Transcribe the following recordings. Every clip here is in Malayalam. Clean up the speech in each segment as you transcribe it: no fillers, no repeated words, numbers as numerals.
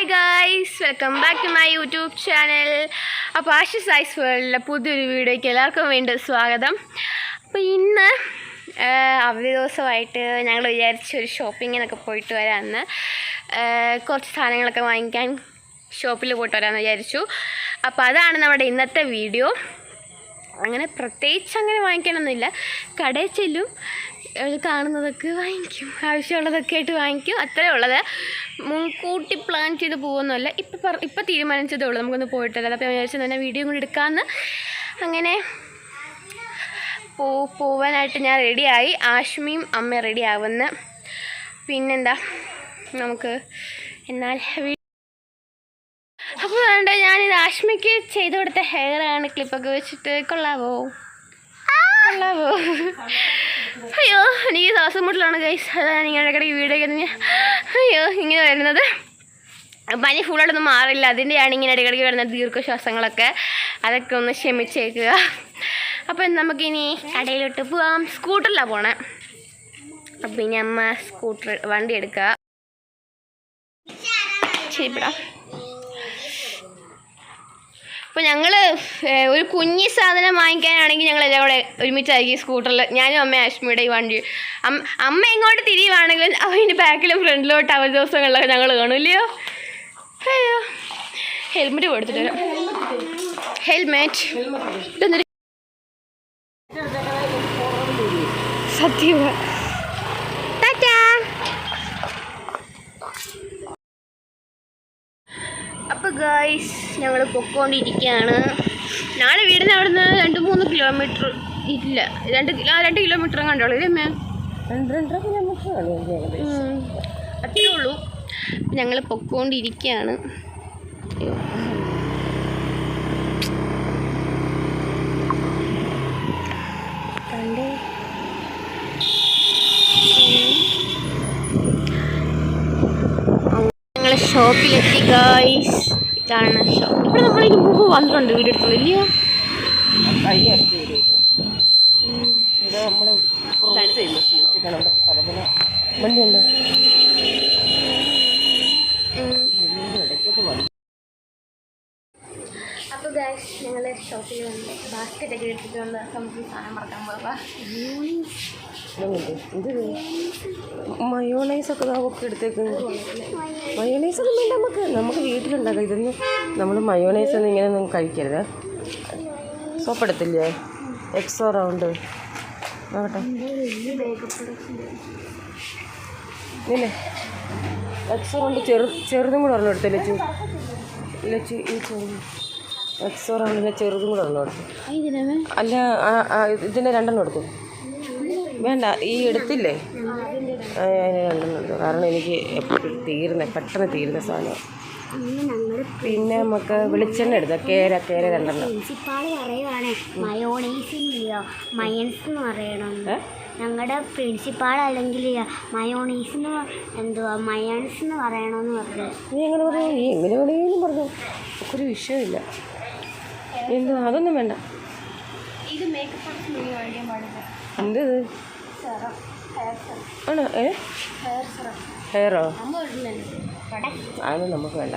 Hi guys, welcome back to my YouTube channel. അപ്പോൾ ആഷിസ് ഐസ് വേൾഡിലെ പുതിയൊരു വീഡിയോയ്ക്ക് എല്ലാവർക്കും വേണ്ടി സ്വാഗതം. അപ്പോൾ ഇന്ന് അവധി ദിവസമായിട്ട് ഞങ്ങൾ വിചാരിച്ചൊരു ഷോപ്പിങ്ങിനൊക്കെ പോയിട്ട് വരാമെന്ന്, കുറച്ച് സാധനങ്ങളൊക്കെ വാങ്ങിക്കാൻ ഷോപ്പിൽ പോയിട്ട് വരാമെന്ന് വിചാരിച്ചു. അപ്പോൾ അതാണ് നമ്മുടെ ഇന്നത്തെ വീഡിയോ. അങ്ങനെ പ്രത്യേകിച്ച് അങ്ങനെ വാങ്ങിക്കാനൊന്നുമില്ല, കടയിൽ ചെല്ലും, കാണുന്നതൊക്കെ വാങ്ങിക്കും, ആവശ്യമുള്ളതൊക്കെ ആയിട്ട് വാങ്ങിക്കും, അത്രേ ഉള്ളത്. മുൻകൂട്ടി പ്ലാൻ ചെയ്ത് പോകുന്നതല്ല, ഇപ്പം തീരുമാനിച്ചതേ ഉള്ളൂ നമുക്കൊന്ന് പോയിട്ടല്ല. അപ്പോൾ ഞാൻ വിചാരിച്ചു തന്നെ വീഡിയോ കൂടി എടുക്കാമെന്ന്. അങ്ങനെ പോവാനായിട്ട് ഞാൻ റെഡിയായി, ആഷ്മിയും അമ്മ റെഡി ആവുമെന്ന്. പിന്നെന്താ, നമുക്ക് എന്നാൽ അപ്പോൾ വേണ്ട, ഞാനിത് ആഷ്മിക്ക് ചെയ്ത് കൊടുത്ത ഹെയറാണ്, ക്ലിപ്പൊക്കെ വെച്ചിട്ട്. കൊള്ളാവോ? അയ്യോ, എനിക്ക് ശ്വാസം മുട്ടലാണ് ഗൈസ്, അതാണ് ഇങ്ങനെ ഇടയ്ക്കിടയ്ക്ക് വീഡിയോ അയ്യോ ഇങ്ങനെ വരുന്നത്. പനി ഫുള്ളായിട്ടൊന്നും മാറില്ല, അതിൻ്റെയാണ് ഇങ്ങനെ ഇടയ്ക്കിടയ്ക്ക് വരുന്നത് ദീർഘശ്വാസങ്ങളൊക്കെ. അതൊക്കെ ഒന്ന് ക്ഷമിച്ചേക്കുക. അപ്പം നമുക്കിനി കടയിലോട്ട് പോവാം. സ്കൂട്ടറിലാണ് പോണേ. അപ്പം ഇനി അമ്മ വണ്ടി എടുക്കുക. ശരിപ്പെടാ. അപ്പോൾ ഞങ്ങൾ ഒരു കുഞ്ഞി സാധനം വാങ്ങിക്കാനാണെങ്കിൽ ഞങ്ങൾ എല്ലാം കൂടെ ഒരുമിച്ചായിരിക്കും സ്കൂട്ടറിൽ, ഞാനും അമ്മ ആഷ്മിയുടെ ഈ വണ്ടി. അമ്മ ഇങ്ങോട്ട് തിരിയുവാണെങ്കിൽ അവൻ്റെ ബാക്കിലും ഫ്രണ്ടിലോട്ട് അവധി ദിവസങ്ങളിലൊക്കെ ഞങ്ങൾ കാണില്ലയോ. അയ്യോ, ഹെൽമെറ്റ് കൊടുത്തിട്ട് വരാം. ഹെൽമെറ്റ് സത്യം. ടാറ്റാ. അപ്പോൾ ഗൈസ്, ഞങ്ങൾ പൊക്കോണ്ടിരിക്കുകയാണ്. നാളെ വീടിന് അവിടെ നിന്ന് 2-3 കിലോമീറ്റർ ഇല്ല, 2 കിലോമീറ്റർ കണ്ടോളൂ ഇല്ലേ അമ്മ? 2-2.5 കിലോമീറ്റർ അത്രേ ഉള്ളൂ. ഞങ്ങൾ പൊക്കോണ്ടിരിക്കുകയാണ്. കണ്ടേ, ഞങ്ങൾ ഷോപ്പിലെത്തി ഗൈസ്. ഇതാണ് ഷോപ്പ്. ഇവിടെ നമ്മളിന് മുമ്പ് വന്നിട്ടുണ്ട്, വീഡിയോ എടുത്തു വലിയ അപ്പോൾ ഗൈസ്, ഞങ്ങൾ ഷോപ്പിൽ വന്ന് ബാസ്ക്കറ്റൊക്കെ എടുത്തിട്ട് വന്ന് നമുക്ക് സാധനം മറക്കാൻ പോകാം. മയോണൈസൊക്കെ നമുക്ക് എടുത്തേക്കുന്നത്. മയോണൈസൊന്നും വേണ്ട, നമുക്ക് വീട്ടിലുണ്ടാക്കാം. ഇതൊന്നും നമ്മൾ മയോണൈസൊന്നും ഇങ്ങനെയൊന്നും കഴിക്കരുത്. സോപ്പെടുത്തില്ലേ എക്സോ റൗണ്ട് നോക്കട്ടെ ഇല്ലേ? എക്സോ റൗണ്ട് ചെറുതും കൂടെ ഒരെണ്ണം എടുത്തു. ലച്ചു ഈ എക്സോ റൗണ്ടിൻ്റെ ചെറുതും കൂടെ ഒരെണ്ണം എടുത്തു. അല്ല, ഇതിൻ്റെ 2 എടുത്തു. വേണ്ട, ഈ എടുത്തില്ലേ, അതിന് 2 എടുത്തു. കാരണം എനിക്ക് എപ്പോഴും പെട്ടെന്ന് തീരുന്ന സാധനം. പിന്നെ നമുക്ക് വെളിച്ചെണ്ണ എടുക്കാം. കേര 2 പ്രിൻസിപ്പാൾ പറയുവാണ് മയോണൈസ് എന്ന് പറയണം. ഞങ്ങളുടെ പ്രിൻസിപ്പാൾ അല്ലെങ്കിൽ മയോണൈസിന് മയോണൈസ് എന്ന് പറയണമെന്ന് പറഞ്ഞു. നീ എങ്ങനെ പറഞ്ഞു? നീ എങ്ങനെ വേണമെങ്കിലും പറഞ്ഞു, ഒരു വിഷയമില്ല. എന്ത് അതൊന്നും വേണ്ട. എന്തത് ആണോ? ഹെയറോ? അതൊന്നും നമുക്ക് വേണ്ട.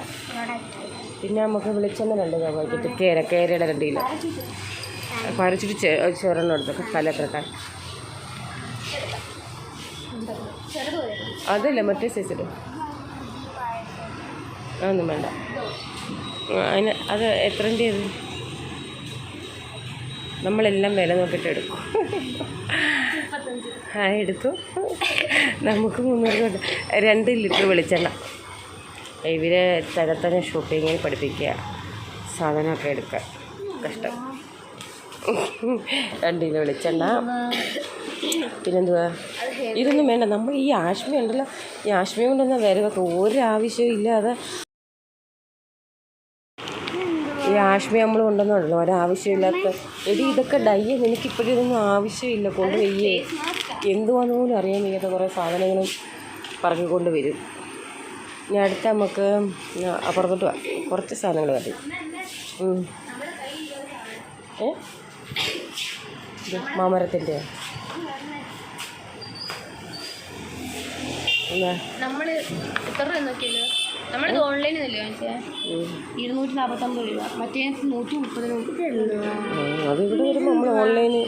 പിന്നെ നമുക്ക് വെളിച്ചെണ്ണ 2 പാക്കറ്റ്, കേരയുടെ 2 കിലോ പരച്ചിട്ട് ചെറെണ്ണം എടുത്തൊക്കെ കലക്കെട്ടാൻ. അതല്ലേ മറ്റേ സൈസില്, അതൊന്നും വേണ്ട. അതിന് അത് എത്രൻ്റെ അത് നമ്മളെല്ലാം വില നോക്കിയിട്ട് എടുക്കും. എടുക്കും. നമുക്ക് 300 2 ലിറ്റർ വെളിച്ചെണ്ണ. ഇവരെ തന്നെ ഷോപ്പിങ്ങിൽ പഠിപ്പിക്കുക, സാധനമൊക്കെ എടുക്കുക, കഷ്ടം. 2 കിലോ വെളിച്ചെണ്ണ. പിന്നെന്തുവാ, ഇതൊന്നും വേണ്ട. നമ്മൾ ഈ ആഷ്മി ഉണ്ടല്ലോ, ഈ ആഷ്മി കൊണ്ടൊന്നും വരവൊക്കെ ഒരാവശ്യവും ഇല്ലാതെ. ഈ ആഷ്മി നമ്മൾ കൊണ്ടുവന്നുണ്ടല്ലോ ഒരാവശ്യമില്ലാത്ത. ഇതൊക്കെ ഡയ്യ, എനിക്കിപ്പോഴും ഇതൊന്നും ആവശ്യമില്ല. കൊണ്ടുപോയേ എന്തുവാന്ന് പോലും അറിയാൻ വയ്യാത്ത കുറേ സാധനങ്ങളും പറക്കിക്കൊണ്ട് വരും. ഇനി അടുത്ത നമുക്ക് അപ്പുറത്തോട്ട് പോവാം, കുറച്ച് സാധനങ്ങൾ മതി. മാമരത്തിൻ്റെ നമ്മൾ എത്ര രൂപ നോക്കിയല്ലോ? നമ്മളിത് ഓൺലൈനിൽ അല്ലേ വാങ്ങിച്ചേ 249 രൂപ, മറ്റേ 130 അതിവിടെ വരുമ്പോൾ നമ്മൾ ഓൺലൈന്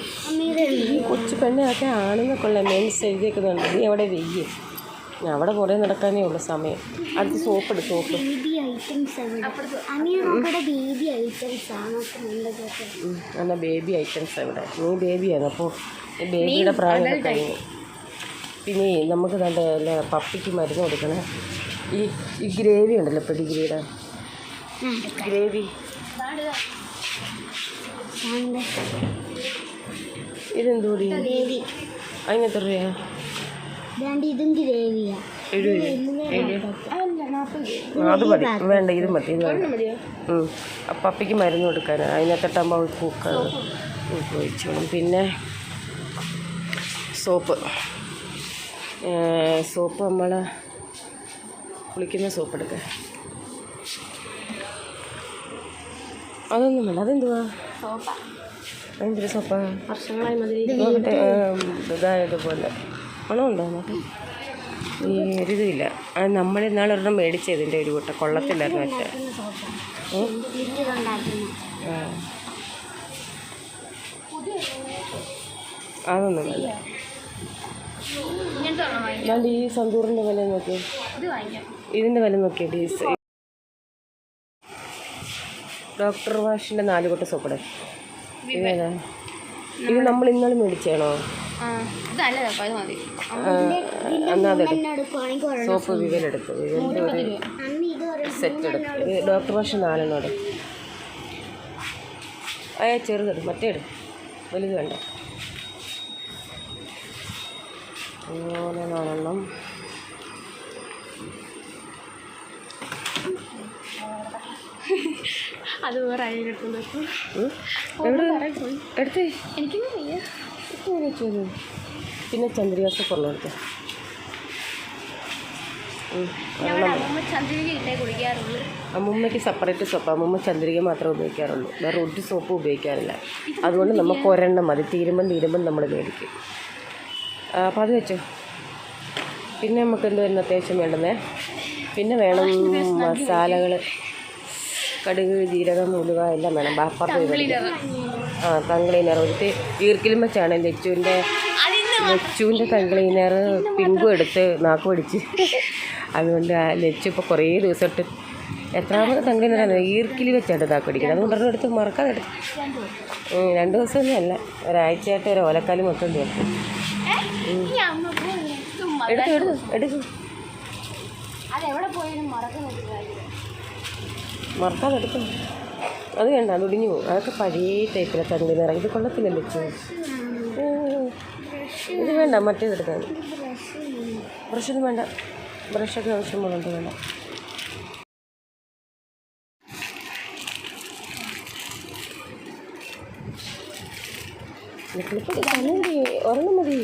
ഈ കൊച്ചു പെണ്ണൊക്കെ ആണെന്നൊക്കെ മെൻസ് എഴുതിയേക്കുന്നുണ്ട്. നീ അവിടെ വെയ്യേ, അവിടെ കുറേ നടക്കാനേ ഉള്ളൂ സമയം. അടുത്ത് സോപ്പ് സോപ്പ് എന്നാൽ ബേബി ഐറ്റംസ് ഇവിടെ. നീ ബേബിയാണ്, അപ്പോൾ ബേബിയുടെ പ്രായമൊക്കെ കഴിഞ്ഞു. പിന്നെ നമുക്ക് നല്ല പപ്പിക്ക് മരുന്ന് കൊടുക്കണേ. ഈ ഗ്രേവി ഉണ്ടല്ലോ, പെഡിഗ്രിയുടെ ഗ്രേവി, ഇതെന്തോടി അതിനെത്ര രൂപ? അത് മതി, വേണ്ട ഇത് മതി, ഇത് വേണ്ട. പപ്പിക്ക് മരുന്ന് കൊടുക്കാൻ അതിനകത്തിട്ടാകുമ്പോൾ ഉപയോഗിച്ചോളും. പിന്നെ സോപ്പ് നമ്മൾ കുളിക്കുന്ന സോപ്പ് എടുക്കുക. അതൊന്നും വേണ്ട. അതെന്തുവാ? എന്തൊരു സോപ്പാ? വർഷങ്ങളായി മതി ഇതായതുപോലെ മണമുണ്ടോ നമുക്ക്? ഈ ഒരിതുമില്ല. അത് നമ്മളിന്നാൾ ഒരെണ്ണം മേടിച്ചതിൻ്റെ ഒരു കൂട്ടം കൊള്ളത്തില്ലായിരുന്നു. വെച്ചാൽ അതൊന്നും വേണ്ട. ഞാൻ ഈ സന്തൂറിൻ്റെ വില നോക്കി, ഇതിൻ്റെ വില നോക്കിയിട്ട് ഡോക്ടർ വാഷിൻ്റെ 4 കൊട്ട സോപ്പടെ. ഇതേതാ? ഇത് നമ്മൾ ഇന്നലെ മേടിച്ചാണോ? എന്നാൽ അതെടുക്കും. സോപ്പ് വിവലെടുത്തു, വിവലിൻ്റെ ഒരു സെറ്റ് എടുക്കും. ഇത് ഡോക്ടർ വാഷ് 4 ചെറുതെടുക്കും, മറ്റേ എടുക്കും, വലുത് വേണ്ട. അങ്ങനെ 4 അത് വേറെ എടുത്തേ. പിന്നെ ചന്ദ്രികാസ കുറഞ്ഞെടുത്ത് അമ്മൂമ്മയ്ക്ക് സെപ്പറേറ്റ് സോപ്പ്. അമ്മൂമ്മ ചന്ദ്രിക മാത്രമേ ഉപയോഗിക്കാറുള്ളൂ, വേറെ ഒരു സോപ്പ് ഉപയോഗിക്കാറില്ല. അതുകൊണ്ട് നമുക്ക് ഒരെണ്ണം മതി. തീരുമ്പം നമ്മൾ മേടിക്കും. അപ്പോൾ അത് വെച്ചോ. പിന്നെ നമുക്ക് എന്ത് വരുന്ന അത്യാവശ്യം വേണ്ടുന്നേ. പിന്നെ വേണം മസാലകൾ, കടുക്, ജീരകം, ഉലുവ എല്ലാം വേണം. ബാപ്പർ തങ്ക്ലീനർ ഒരു ഈർക്കിലും വെച്ചാണ് ലച്ചുവിൻ്റെ തങ്ക്ലീനർ പിങ്കും എടുത്ത് നാക്ക് പിടിച്ച്. അതുകൊണ്ട് ലച്ചു ഇപ്പോൾ കുറേ ദിവസമായിട്ട് എത്രാമത്തെ തങ്ക്ലീനറാണ് ഈർക്കിലി വെച്ചായിട്ട് നാക്ക് പിടിക്കുന്നത്. അതുകൊണ്ട് ഒരെണ്ണം എടുത്ത് മറക്കാതെ എടുത്ത് 2 ദിവസമൊന്നും അല്ല, ഒരാഴ്ചയായിട്ട് ഒരു ഓലക്കാലം മൊത്തം തീർക്കും. എടുക്കും മറക്കാതെ എടുക്കും. അത് വേണ്ട, അത് ഒടിഞ്ഞു പോകും. അതൊക്കെ പഴയ ടൈപ്പിലെ തങ്ക്ലീനർ. ഇത് കൊള്ളത്തില്ലല്ലോ ലച്ചു. ഇത് വേണ്ട, മറ്റേതെടുക്കാൻ. ബ്രഷൊന്നും വേണ്ട, ബ്രഷൊക്കെ ആവശ്യം പോലുണ്ട്, വേണ്ട. ഒരെണ്ണം മതി.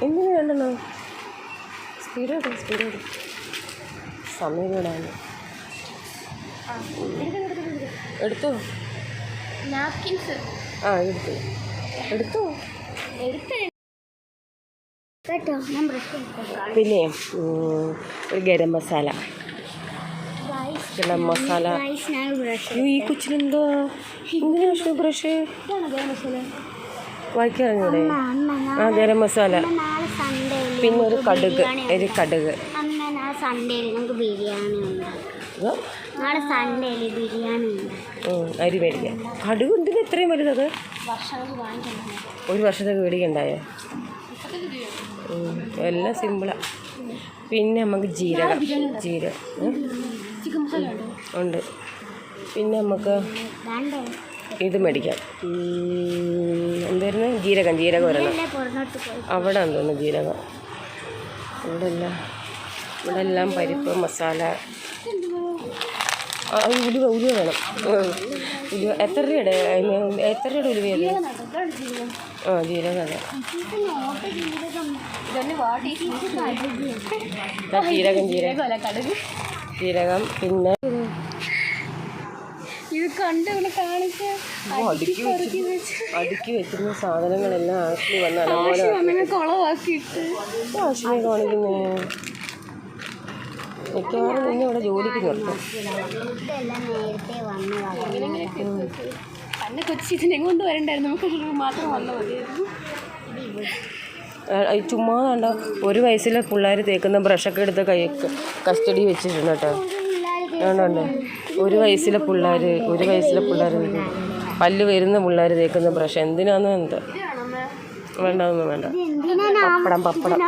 എന്തിനു വേണ്ടല്ലോ? സ്പീഡ് സമയം വിടാൻ. എടുത്തോ? എടുത്തോ? പിന്നെ ഒരു ഗരം മസാല. ഈ കൊച്ചിനെന്തോ എന്തിനാ ബ്രഷ് വായിക്കാറിഞ്ഞൂടെ? ഗരം മസാല. പിന്നെ ഒരു കടുക്. അരി മേടിക്കാം. കടുക് എന്തിനാ ഇത്രയും വലുതത്? ഒരു വർഷത്തേക്ക് മേടിക്കണ്ടായോ? എല്ലാം സിമ്പിളാണ്. പിന്നെ നമുക്ക് ജീരകം ഉണ്ട്. പിന്നെ നമുക്ക് ഇത് മേടിക്കാം. എന്തായിരുന്നു? ജീരകം വരണം. അവിടെ എന്തോന്നു ജീരകം? ഇവിടെ എല്ലാം പരിപ്പ്, മസാല. ഉലുവ വേണം. ഉലുവ എത്ര രൂപയുടെ ഉലുവയത്? ജീരകം. അതെ, ജീരകം. പിന്നെ അടുക്കി വെച്ചിരുന്ന സാധനങ്ങളെല്ലാം ആശ്മി വന്നാണ് ആശ്മി കാണിക്കുന്നേ. മിക്കവാറും നിന്നെ ഇവിടെ ജോലിക്ക് നിർത്തും. ഫുഡെല്ലാം നേരത്തെ വന്നു പണ്ട് കൊച്ചിനെ കൊണ്ട് വരണ്ടായിരുന്നു, നമുക്ക് മാത്രം വന്നാൽ മതിയായിരുന്നു. ചുമ്മാ കണ്ട 1 വയസ്സിലെ പിള്ളേർ തേക്കുന്ന ബ്രഷൊക്കെ എടുത്ത് കസ്റ്റഡി വെച്ചിട്ടുണ്ട് കേട്ടോ. അതുകൊണ്ടല്ലേ 1 വയസ്സിലെ പിള്ളേർ പല്ല് വരുന്ന പിള്ളേർ തേക്കുന്ന ബ്രഷ് എന്തിനാന്ന് എന്ത് വേണ്ടതൊന്നും വേണ്ട. പപ്പടം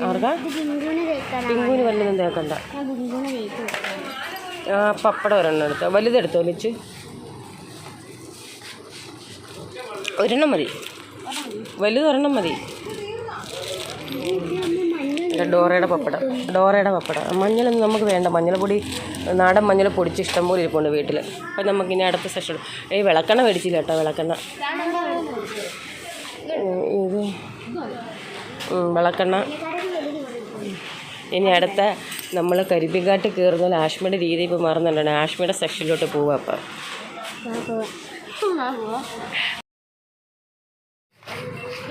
ആർക്കാ പിങ്കൂന് വല്ലതും തേക്കണ്ട. ആ പപ്പടം ഒരെണ്ണം എടുത്തോ, വലുതെടുത്തോ വെച്ച് ഒരെണ്ണം മതി, വലുതൊരെണ്ണം മതി. ഡോറയുടെ പപ്പടം മഞ്ഞളൊന്നും നമുക്ക് വേണ്ട. മഞ്ഞൾപ്പൊടി നാടൻ മഞ്ഞൾ പൊടിച്ച് ഇഷ്ടംപോലെ ഇരിപ്പുണ്ട് വീട്ടിൽ. അപ്പം നമുക്കിനി അടുത്ത സെഷൻ വിളക്കെണ്ണ മേടിച്ചില്ല കേട്ടോ. വിളക്കെണ്ണ ഇത് വിളക്കെണ്ണ ഇനി അടുത്ത നമ്മൾ കരിമ്പിൻകാട്ട് കയറുന്ന ആഷ്മിയുടെ രീതി ഇപ്പോൾ മാറുന്നുണ്ടാണ്. ആഷ്മിയുടെ സെക്ഷനിലോട്ട് പോവാം. അപ്പം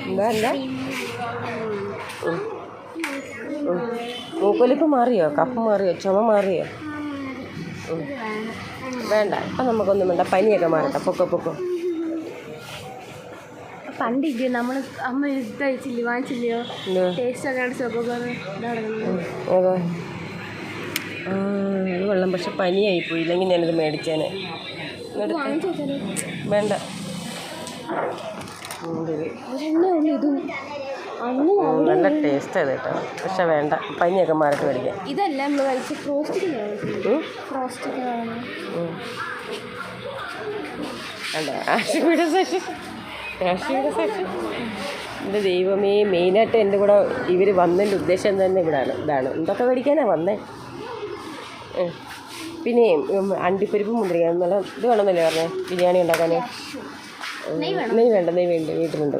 എന്താ മൂക്കൊലിപ്പ് മാറിയോ? കഫ് മാറിയോ? ചുമ മാറിയോ? വേണ്ട, ഇപ്പം നമുക്കൊന്നും വേണ്ട. പനിയൊക്കെ മാറട്ടെ. പൊക്കോ. പണ്ടില്ലേ നമ്മൾ അമ്മ കഴിച്ചില്ലേ, വാങ്ങിച്ചില്ലയോ? ടേസ്റ്റ് ഒക്കെ ഇത് വെള്ളം പക്ഷെ പനിയായിപ്പോയി. ഇല്ലെങ്കിൽ ഞാനിത് മേടിച്ചേനെ. വേണ്ട, നല്ല ടേസ്റ്റ് ആയത് കേട്ടോ. പക്ഷെ വേണ്ട, പനിയൊക്കെ മാറിട്ട് മേടിക്കാം. ഇതല്ല നമ്മൾ കഴിച്ച വേണ്ട. ആഷിയുടെ സെക്ഷൻ എൻ്റെ ദൈവമേ, മെയിനായിട്ട് എൻ്റെ കൂടെ ഇവർ വന്നതിൻ്റെ ഉദ്ദേശം തന്നെ ഇതാണ്. എന്തൊക്കെ മേടിക്കാനാണ് വന്നേ? പിന്നെ അണ്ടിപ്പരിപ്പ് മുന്തിരിക്ക നല്ല ഇത് വേണമെന്നല്ലേ പറഞ്ഞേ ബിരിയാണി ഉണ്ടാക്കാൻ? നെയ്യ് വേണ്ട വീട്ടിലുണ്ട്.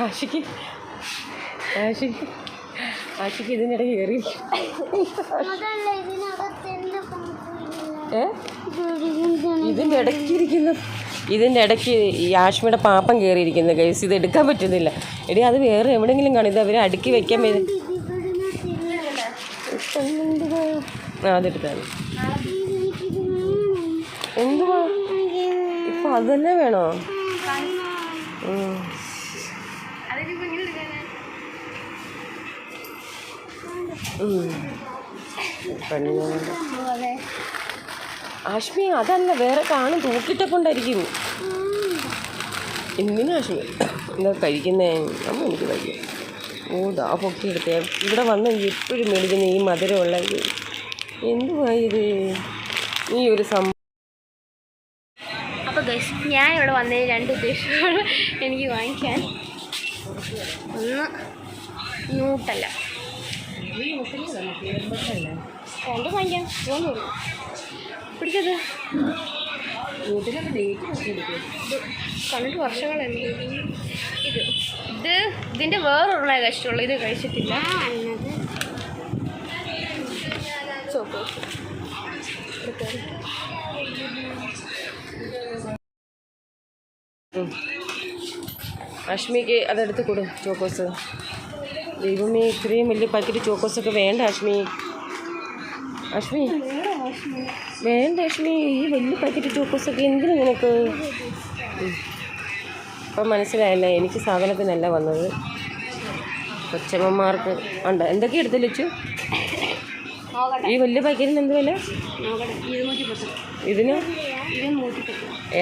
ആഷിക്ക് ഇതിനിടയ്ക്ക് കയറി. ഇതിൻ്റെ ഇടയ്ക്ക് ഈ ആഷ്മിയുടെ പാപ്പം കയറിയിരിക്കുന്ന കേസ്. ഇത് എടുക്കാൻ പറ്റുന്നില്ല. എടി അത് വേറെ എവിടെയെങ്കിലും കാണും. ഇത് അവരെ അടുക്കി വെക്കാൻ പറ്റും. അതെടുത്താണ്. എന്തുവാ ഇപ്പം അത് തന്നെ വേണോ? ആഷ്മി അതല്ല, വേറെ കാണും. തൂക്കിട്ടപ്പോണ്ടായിരിക്കും. എന്തിനാ ആഷ്മി എന്താ കഴിക്കുന്നേ? അമ്മ എനിക്ക് കഴിക്കും. ദാ പൊക്കിയെടുത്തേ. ഇവിടെ വന്ന് എപ്പോഴും മേടിക്കുന്ന ഈ മധുരമുള്ള ഇത് എന്തുവാ ഇത്? ഈ ഒരു സംഭവം. അപ്പോൾ ഞാനിവിടെ വന്നതിന് 2 ഉദ്ദേശങ്ങൾ എനിക്ക് വാങ്ങിക്കാൻ. ഒന്ന് ന്യൂട്ടല്ല, 2 വാങ്ങിക്കാം. തോന്നുന്നു പിടിക്കത്. കണ്ടിട്ട് വർഷങ്ങളല്ലേ. ഇതിൻ്റെ വേറൊരെണ്ണ കഷ്ടമുള്ളൂ. ഇത് കഴിച്ചിട്ടില്ല. അശ്മിക്ക് അതെടുത്ത് കൊടു ചോക്കോസ്. ദൈവമേ, ഇത്രയും വലിയ പാക്കറ്റ് ചോക്കോസൊക്കെ വേണ്ട അശ്മി. വേണ്ട അശ്മി, ഈ വലിയ പാക്കറ്റ് ചോക്കോസൊക്കെ എന്തിനാ നിനക്ക്? ഇപ്പം മനസ്സിലായല്ലേ എനിക്ക് സാധനത്തിനല്ല വന്നത്. കൊച്ചമ്മമാർക്ക് ഉണ്ട്. എന്തൊക്കെ എടുത്ത് ലച്ചു? ഈ വലിയ പാക്കറ്റിന് എന്ത് വില? ഇതിന്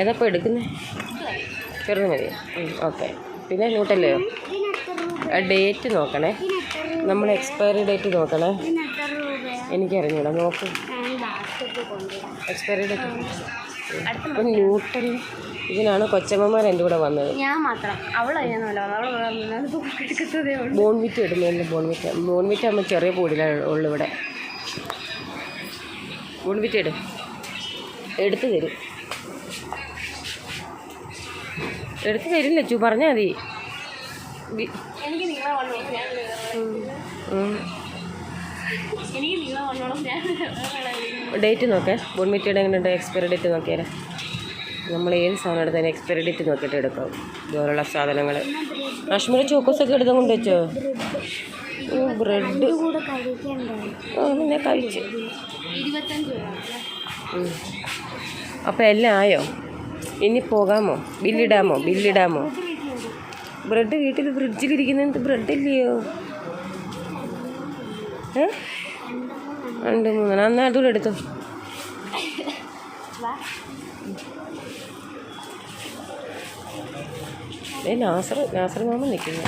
ഏതപ്പോൾ എടുക്കുന്നത്? ചെറുത് മതി. ഓക്കെ. പിന്നെ ന്യൂട്ടല്ലയോ? ഡേറ്റ് നോക്കണേ. നമ്മൾ എക്സ്പയറി ഡേറ്റ് നോക്കണേ. എനിക്കറിഞ്ഞൂടാ, നോക്ക്. Expiry date. അപ്പം ന്യൂട്ടൽ ഇതിനാണ് കൊച്ചമ്മമാർ എൻ്റെ കൂടെ വന്നത്. ഞാൻ മാത്രം. ബോൺവിറ്റ് ഇടുന്നില്ല. ബോൺവിറ്റ് ആകുമ്പോൾ ചെറിയ പൊടിയിലാണ് ഉള്ളു ഇവിടെ. ബോൺവിറ്റ് എടുത്ത് തരും. എടുത്ത് തരില്ല ചു, പറഞ്ഞാൽ മതി. ഡേറ്റ് നോക്കേ. ബോൺവിറ്റയുടെ എങ്ങനെയുണ്ട്? എക്സ്പയറി ഡേറ്റ് നോക്കിയാലേ. നമ്മൾ ഏത് സാധനം എടുത്താലും എക്സ്പയറി ഡേറ്റ് നോക്കിയിട്ട് എടുക്കാം. ഇതുപോലുള്ള സാധനങ്ങൾ. കാശ്മീരി ചോക്കോസൊക്കെ എടുത്താൽ കൊണ്ട് വെച്ചോ? ബ്രെഡ് കൂടെ കഴിക്കണ്ടേ? ഞാൻ കഴിച്ചു. അപ്പോൾ എല്ലാം ആയോ? ഇനി പോകാമോ? ബില്ലിടാമോ? ബ്രെഡ് വീട്ടിൽ ഫ്രിഡ്ജിലിരിക്കുന്നത് ബ്രെഡില്ലയോ? 2 3 എന്നാൽ അതുകൂടെ എടുത്തോ. നാസർ മാമൻ നിൽക്കുന്നു.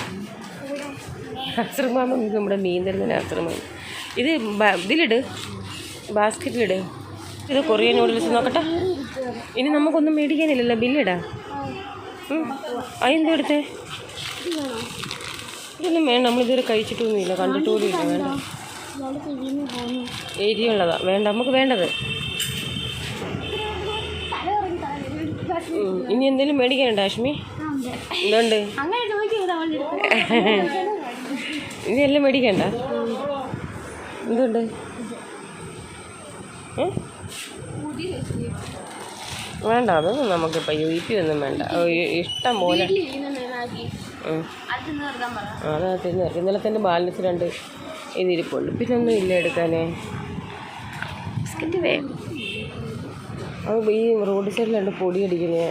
നാസർ മാമൻ നമ്മുടെ മീൻ തരുന്ന നാസർ മാമൻ. ഇത് ഇതിലിട്, ബാസ്ക്കറ്റിലിട്. ഇത് കൊറിയൻ നൂഡിൽസ് നോക്കട്ടെ. ഇനി നമുക്കൊന്നും മേടിക്കാനില്ലല്ലോ, ബില്ലിടാ. അതെന്താ എടുത്തേ? ഇതൊന്നും വേണ്ട, നമ്മളിതുവരെ കഴിച്ചിട്ടൊന്നുമില്ല, കണ്ടിട്ടുകൂടിയില്ല. വേണ്ട, എരിയുള്ളതാ വേണ്ട, നമുക്ക് വേണ്ടത്. ഇനി എന്തെങ്കിലും മേടിക്കാനുണ്ടോ ആഷ്മി? എന്തുണ്ട്? ഇനി എല്ലാം മേടിക്കണ്ട? എന്തുണ്ട്? വേണ്ട, അതൊന്നും നമുക്കിപ്പോൾ ഒന്നും വേണ്ട. ഇഷ്ടം പോലെ അതാ തിന്ന്. ഇന്നലെ തന്നെ ബാലൻസ് 2 ഇതിരിപ്പുള്ളൂ, പിന്നെ ഒന്നും ഇല്ല എടുക്കാനേ. ബിസ്ക്കറ്റ് വേഗം. അത് ഈ റോഡ് സൈഡിൽ 2 പൊടി അടിക്കുന്നത്.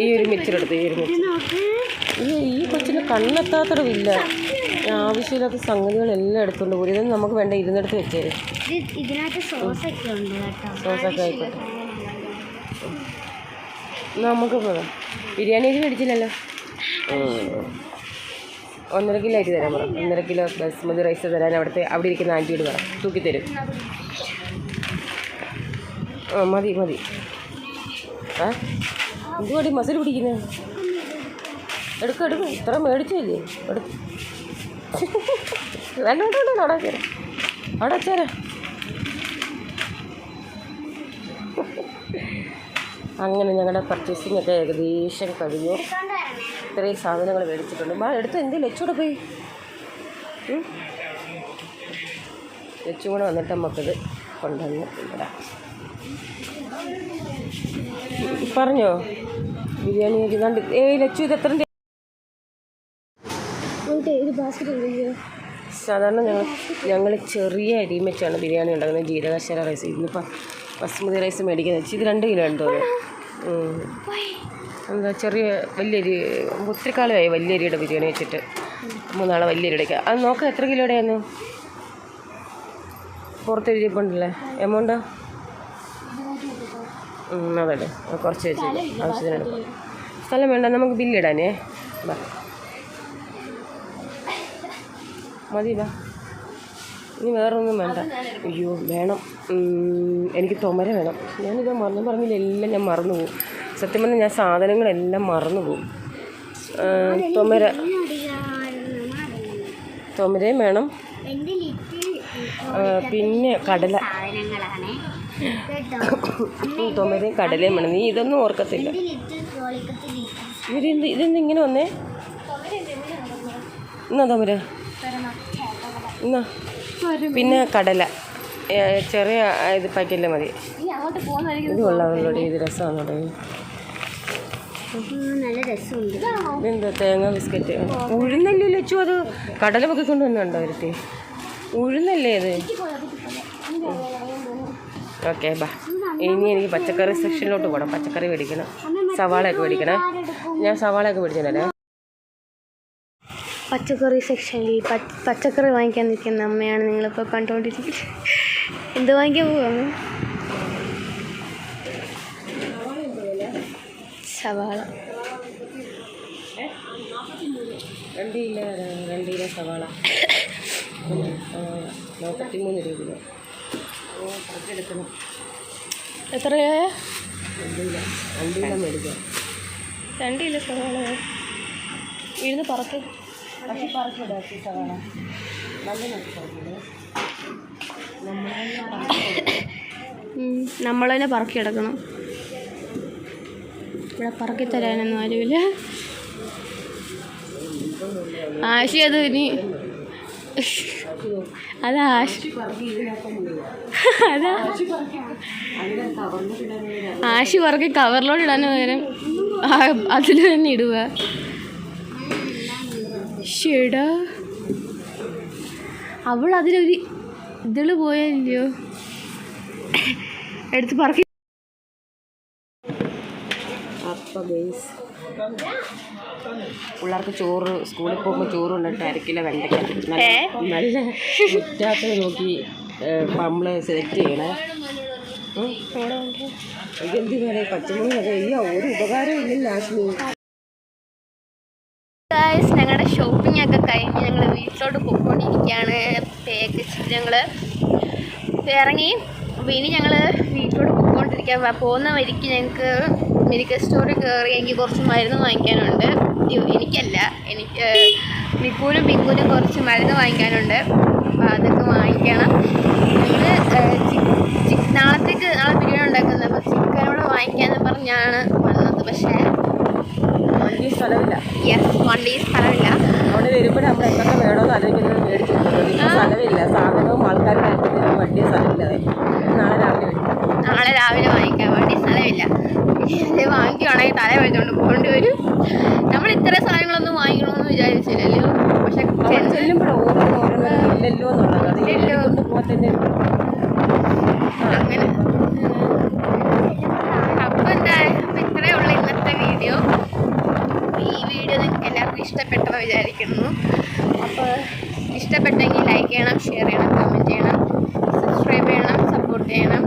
ഈ ഒരു മിച്ചറെടുത്ത്, ഈ കൊച്ചിന് കണ്ണെത്താത്തടവില്ല. ആവശ്യമില്ലാത്ത സംഗതികളെല്ലാം എടുത്തുകൊണ്ട് പോയി. ഇതൊന്നും നമുക്ക് വേണ്ട, ഇരുന്നിടത്ത് വെച്ചേരും. സോസൊക്കെ ആയിക്കോട്ടെ. നമുക്ക് പോകാം. ബിരിയാണി അരി മേടിച്ചില്ലല്ലോ. 1.5 കിലോ അരി തരാൻ പറ. 1.5 കിലോ ബസ്മതി റൈസ് തരാൻ അവിടെ ഇരിക്കുന്ന ആൻറ്റിയോട് പറ, തൂക്കിത്തരും. മതി. എന്തുവാടി മസിൽ പിടിക്കുന്നത്? എടുക്കും. ഇത്ര മേടിച്ചില്ലേ? വേണ്ട, അവിടെ വെച്ചേരാ. അങ്ങനെ ഞങ്ങളുടെ പർച്ചേസിംഗ് ഒക്കെ ഏകദേശം കഴിഞ്ഞു. ഇത്രയും സാധനങ്ങൾ മേടിച്ചിട്ടുണ്ട്. എടുത്ത് എന്തെങ്കിലും ലച്ചൂടെ പോയി. ലച്ചും കൂടെ വന്നിട്ട് നമുക്കിത് കൊണ്ടുവന്ന് ഇടാം. പറഞ്ഞോ ബിരിയാണി കണ്ട്. ലച്ചു ഇത് എത്ര? സാധാരണ ഞങ്ങൾ ചെറിയ അരിയും വെച്ചാണ് ബിരിയാണി ഉണ്ടാക്കുന്നത്. ജീരകശാല റൈസ്. ഇന്നിപ്പോൾ ബസ്മതി റൈസ് മേടിക്കുന്നത്. ഇത് 2 കിലോ ഉണ്ട് തോന്നുന്നു. എന്താ വലിയ അരി, ഒത്തിരി കാലമായി വലിയ അരിയുടെ ബിരിയാണി വെച്ചിട്ട്. 3 നാളെ വലിയ അരിയുടെ. അത് നോക്കാം എത്ര കിലോയുടെയായിരുന്നു. പുറത്ത് എഴുതിയപ്പോണ്ടല്ലേ എമൗണ്ടോ? അതല്ലേ, കുറച്ച് വെച്ചില്ല, ആവശ്യത്തിനെടുക്കാം. സ്ഥലം വേണ്ട, നമുക്ക് ബില്ലിടാനേ. മതി. ഇനി വേറൊന്നും വേണ്ട. അയ്യോ വേണം, എനിക്ക് തുമര വേണം. ഞാനിത് പറഞ്ഞില്ല, എല്ലാം ഞാൻ മറന്നു പോകും. സത്യം പറഞ്ഞാൽ ഞാൻ സാധനങ്ങളെല്ലാം മറന്നു പോകും. തുമരയും വേണം. പിന്നെ കടല, തുമരയും കടലയും വേണം. നീ ഇതൊന്നും ഓർക്കത്തില്ല. ഇതെന്ത് ഇങ്ങനെ വന്നേ? എന്നാ തുമര, എന്നാ. പിന്നെ കടല ചെറിയ ഇത് പാക്കറ്റിലെ മതി. ഇത് കൊള്ളാമല്ലോ, ഇത് രസമാണോ? ഇതെന്താ തേങ്ങ ബിസ്ക്കറ്റ്? ഉഴുന്നല്ലേ ലച്ചു? അത് കടല പൊക്കിക്കൊണ്ട് വന്നുണ്ടോ അവർക്ക്? ഉഴുന്നല്ലേ ഇത്? ഓക്കെ ബാ. ഇനി എനിക്ക് പച്ചക്കറി സെക്ഷനിലോട്ട് പോകണം. പച്ചക്കറി മേടിക്കണം, സവാളയൊക്കെ മേടിക്കണേ. ഞാൻ സവാളയൊക്കെ മേടിച്ചിട്ടുണ്ടല്ലേ. പച്ചക്കറി സെക്ഷനിൽ പച്ചക്കറി വാങ്ങിക്കാൻ നിൽക്കുന്ന അമ്മയാണ് നിങ്ങളിപ്പോൾ കണ്ടുകൊണ്ടിരിക്കുന്നത്. എന്ത് വാങ്ങിക്കാൻ പോവാണ്? സവാള. 2 കിലോ സവാള 43 രൂപ. എടുക്കണം. എത്ര രൂപ? 2 കിലോ മേടിക്കാം. 2 കിലോ സവാള ഇരുന്ന് പറക്ക്. സവാള നമ്മൾ തന്നെ പറക്കിയെടുക്കണം. ഇവിടെ പറക്കി തരാനൊന്നും ആരുമില്ല. ആശി അത് ഇനി അതാ അതാ ആശി പറക്കി കവറിലോട്ട് ഇടാൻ പകരം അതിൽ തന്നെ ഇടുക. ഷേടാ അവൾ അതിലൊരു ഇതിൽ പോയല്ലോ എടുത്ത് പറക്കി. അപ്പം ബേസ് പിള്ളേർക്ക് ചോറ് സ്കൂളിൽ പോകുമ്പോൾ ചോറ് കൊണ്ടിട്ട് 1/2 കിലോ വെണ്ടയ്ക്ക നല്ല മുറ്റാത്ത നോക്കി നമ്മൾ സെലക്ട് ചെയ്യണേ. ഇതെന്ത് വേണേ പച്ചമുളകൊക്കെ ഈ ഒരു ഉപകാരം ഇല്ലല്ലോ ആശ്മി. ഗായ്സ് ഞങ്ങളുടെ ഷോപ്പിംഗ് ഒക്കെ കഴിഞ്ഞ് ഞങ്ങൾ വീട്ടിലോട്ട് പോയിക്കൊണ്ടിരിക്കുകയാണ്. പേക്ക് ഞങ്ങൾ ഇറങ്ങി. അപ്പോൾ ഇനി ഞങ്ങൾ വീട്ടിലോട്ട് പോയിക്കൊണ്ടിരിക്കുക. പോകുന്ന വഴിക്ക് ഞങ്ങൾക്ക് മെഡിക്കൽ സ്റ്റോറിൽ കയറി എനിക്ക് കുറച്ച് മരുന്ന് വാങ്ങിക്കാനുണ്ട്. എനിക്കല്ല, എനിക്ക് നിക്കൂനും പിങ്കൂനും കുറച്ച് മരുന്ന് വാങ്ങിക്കാനുണ്ട്. അപ്പോൾ അതൊക്കെ വാങ്ങിക്കണം. ഞങ്ങൾ നാളെ ബിരിയാണി ഉണ്ടാക്കുന്നത്. അപ്പോൾ ചിക്കനോട് വാങ്ങിക്കാമെന്ന് പറഞ്ഞാണ് വന്നത്. പക്ഷേ വണ്ടി സ്ഥലമില്ല. വണ്ടി സ്ഥലമില്ല. അവിടെ വരുമ്പോൾ നമ്മൾ എന്തൊക്കെ വേണമെന്ന് ആലോചിക്കുന്നത് മേടിച്ചു. സ്ഥലമില്ല, സാധനവും ആൾക്കാരും കഴിക്കുന്നതിനും വണ്ടി സ്ഥലമില്ല. നാളെ രാവിലെ വാങ്ങിക്കാം. വണ്ടി സ്ഥലമില്ല. ഇത് വാങ്ങിക്കുകയാണെങ്കിൽ തല വെച്ചുകൊണ്ട് പോകേണ്ടി വരും. നമ്മൾ ഇത്ര സാധനങ്ങളൊന്നും വാങ്ങിക്കണമെന്ന് വിചാരിച്ചില്ലല്ലോ. പക്ഷെ ചെല്ലുമ്പോൾ ഇല്ലല്ലോ എന്നുള്ളത് അങ്ങനെ. അപ്പോൾ ഇത്രയേ ഉള്ളൂ ഇന്നത്തെ വീഡിയോ. ഈ വീഡിയോ നിങ്ങൾക്ക് എല്ലാവർക്കും ഇഷ്ടപ്പെട്ടെന്ന് വിചാരിക്കുന്നു. അപ്പോൾ ഇഷ്ടപ്പെട്ടെങ്കിൽ ലൈക്ക് ചെയ്യണം, ഷെയർ ചെയ്യണം, കമൻറ്റ് ചെയ്യണം, സബ്സ്ക്രൈബ് ചെയ്യണം, സപ്പോർട്ട് ചെയ്യണം.